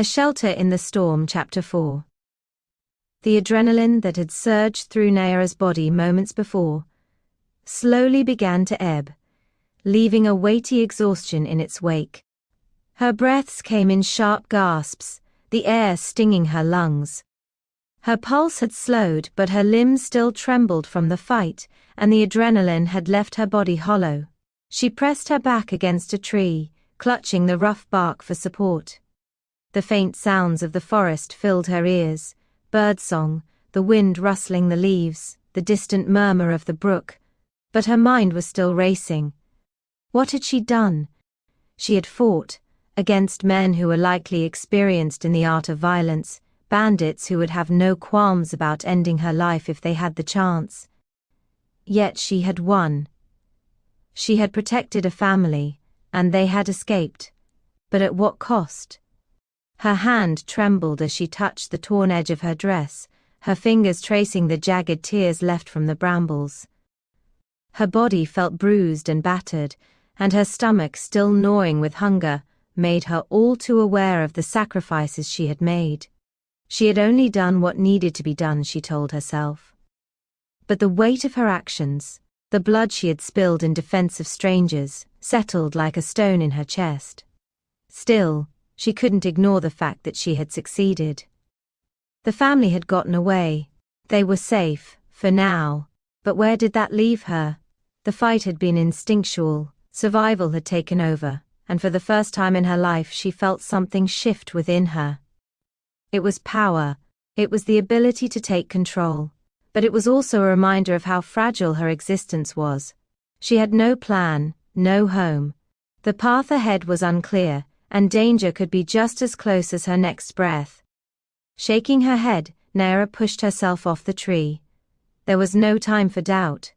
A Shelter in the Storm, Chapter 4. The adrenaline that had surged through Nayara's body moments before slowly began to ebb, leaving a weighty exhaustion in its wake. Her breaths came in sharp gasps, the air stinging her lungs. Her pulse had slowed, but her limbs still trembled from the fight, and the adrenaline had left her body hollow. She pressed her back against a tree, clutching the rough bark for support. The faint sounds of the forest filled her ears, birdsong, the wind rustling the leaves, the distant murmur of the brook, but her mind was still racing. What had she done? She had fought against men who were likely experienced in the art of violence, bandits who would have no qualms about ending her life if they had the chance. Yet she had won. She had protected a family, and they had escaped. But at what cost? Her hand trembled as she touched the torn edge of her dress, her fingers tracing the jagged tears left from the brambles. Her body felt bruised and battered, and her stomach, still gnawing with hunger, made her all too aware of the sacrifices she had made. She had only done what needed to be done, she told herself. But the weight of her actions, the blood she had spilled in defense of strangers, settled like a stone in her chest. Still, she couldn't ignore the fact that she had succeeded. The family had gotten away. They were safe, for now. But where did that leave her? The fight had been instinctual, survival had taken over, and for the first time in her life she felt something shift within her. It was power. It was the ability to take control. But it was also a reminder of how fragile her existence was. She had no plan, no home. The path ahead was unclear, and danger could be just as close as her next breath. Shaking her head, Nayara pushed herself off the tree. There was no time for doubt.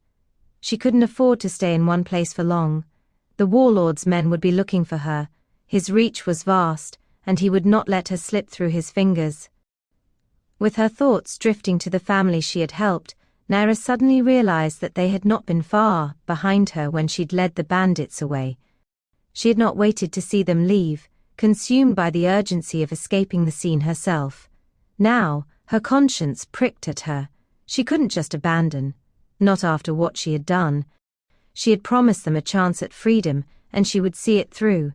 She couldn't afford to stay in one place for long. The warlord's men would be looking for her. His reach was vast, and he would not let her slip through his fingers. With her thoughts drifting to the family she had helped, Nayara suddenly realized that they had not been far behind her when she'd led the bandits away. She had not waited to see them leave, consumed by the urgency of escaping the scene herself. Now, her conscience pricked at her. She couldn't just abandon. Not after what she had done. She had promised them a chance at freedom, and she would see it through.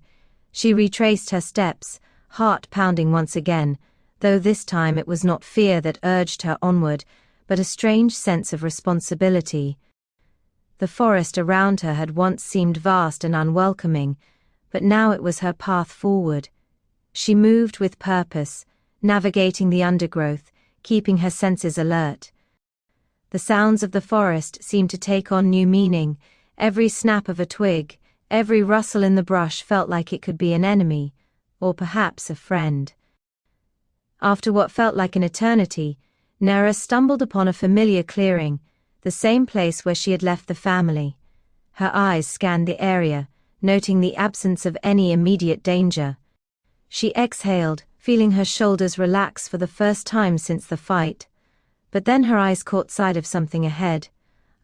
She retraced her steps, heart pounding once again, though this time it was not fear that urged her onward, but a strange sense of responsibility. The forest around her had once seemed vast and unwelcoming, but now it was her path forward. She moved with purpose, navigating the undergrowth, keeping her senses alert. The sounds of the forest seemed to take on new meaning. Every snap of a twig, every rustle in the brush felt like it could be an enemy, or perhaps a friend. After what felt like an eternity, Nayara stumbled upon a familiar clearing, the same place where she had left the family. Her eyes scanned the area, noting the absence of any immediate danger. She exhaled, feeling her shoulders relax for the first time since the fight. But then her eyes caught sight of something ahead.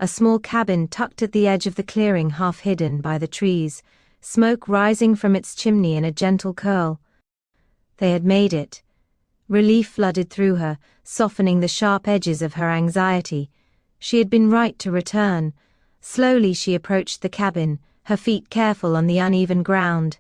A small cabin tucked at the edge of the clearing, half hidden by the trees, smoke rising from its chimney in a gentle curl. They had made it. Relief flooded through her, softening the sharp edges of her anxiety. She had been right to return. Slowly she approached the cabin, her feet careful on the uneven ground.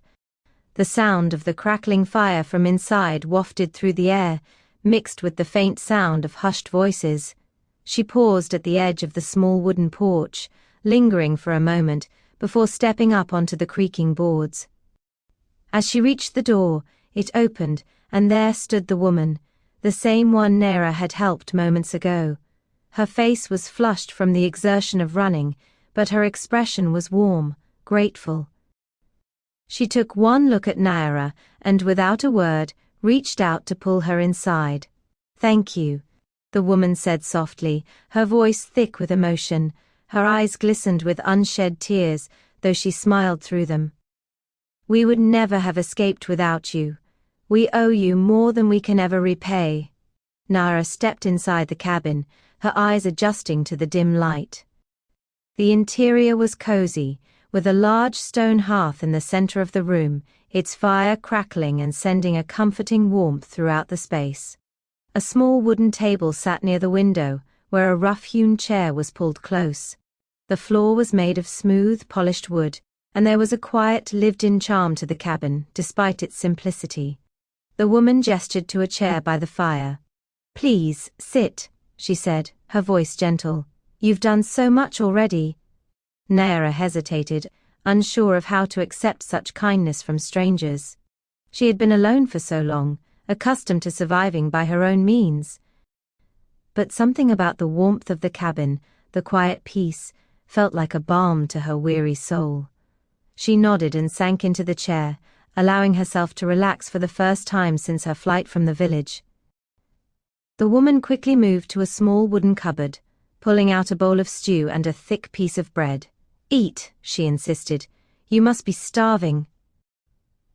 The sound of the crackling fire from inside wafted through the air, mixed with the faint sound of hushed voices. She paused at the edge of the small wooden porch, lingering for a moment, before stepping up onto the creaking boards. As she reached the door, it opened, and there stood the woman, the same one Nayara had helped moments ago. Her face was flushed from the exertion of running, but her expression was warm, grateful. She took one look at Nayara, and without a word, reached out to pull her inside. "Thank you," the woman said softly, her voice thick with emotion. Her eyes glistened with unshed tears, though she smiled through them. "We would never have escaped without you. We owe you more than we can ever repay." Nayara stepped inside the cabin, her eyes adjusting to the dim light. The interior was cozy, with a large stone hearth in the center of the room, its fire crackling and sending a comforting warmth throughout the space. A small wooden table sat near the window, where a rough-hewn chair was pulled close. The floor was made of smooth, polished wood, and there was a quiet, lived-in charm to the cabin, despite its simplicity. The woman gestured to a chair by the fire. "Please, sit," she said, her voice gentle. "You've done so much already." Nayara hesitated, unsure of how to accept such kindness from strangers. She had been alone for so long, accustomed to surviving by her own means. But something about the warmth of the cabin, the quiet peace, felt like a balm to her weary soul. She nodded and sank into the chair, allowing herself to relax for the first time since her flight from the village. The woman quickly moved to a small wooden cupboard, pulling out a bowl of stew and a thick piece of bread. "Eat," she insisted. "You must be starving."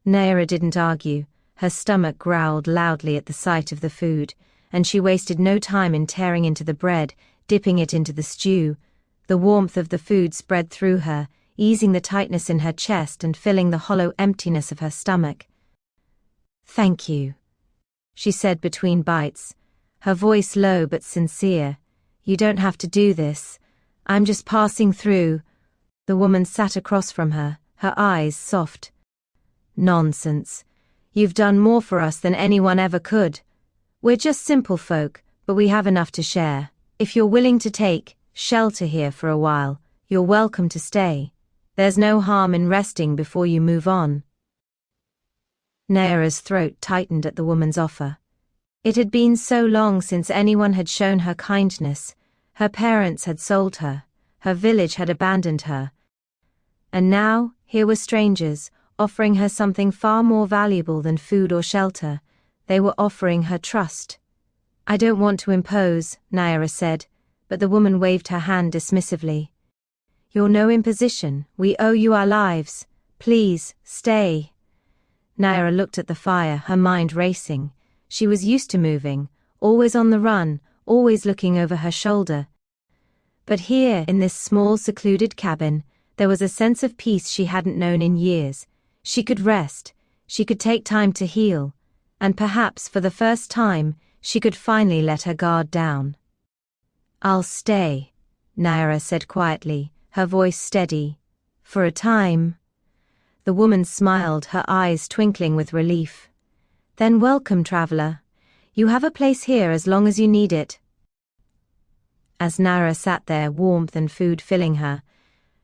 Nayara didn't argue. Her stomach growled loudly at the sight of the food, and she wasted no time in tearing into the bread, dipping it into the stew. The warmth of the food spread through her, easing the tightness in her chest and filling the hollow emptiness of her stomach. "Thank you," she said between bites, her voice low but sincere. "You don't have to do this. I'm just passing through." The woman sat across from her, her eyes soft. "Nonsense. You've done more for us than anyone ever could. We're just simple folk, but we have enough to share. If you're willing to take shelter here for a while, you're welcome to stay. There's no harm in resting before you move on." Nayara's throat tightened at the woman's offer. It had been so long since anyone had shown her kindness. Her parents had sold her, her village had abandoned her. And now, here were strangers, offering her something far more valuable than food or shelter. They were offering her trust. "I don't want to impose," Nayara said, but the woman waved her hand dismissively. "You're no imposition. We owe you our lives. Please, stay." Nayara looked at the fire, her mind racing. She was used to moving, always on the run, always looking over her shoulder. But here, in this small, secluded cabin, there was a sense of peace she hadn't known in years. She could rest, she could take time to heal, and perhaps for the first time, she could finally let her guard down. "I'll stay," Nayara said quietly, her voice steady. "For a time." The woman smiled, her eyes twinkling with relief. "Then welcome, traveler. You have a place here as long as you need it." As Nayara sat there, warmth and food filling her,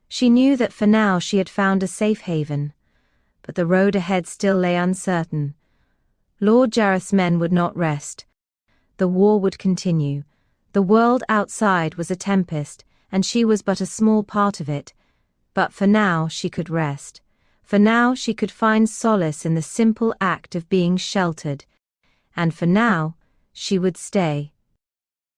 she knew that for now she had found a safe haven. But the road ahead still lay uncertain. Lord Jareth's men would not rest. The war would continue. The world outside was a tempest, and she was but a small part of it. But for now she could rest. For now she could find solace in the simple act of being sheltered. And for now, she would stay.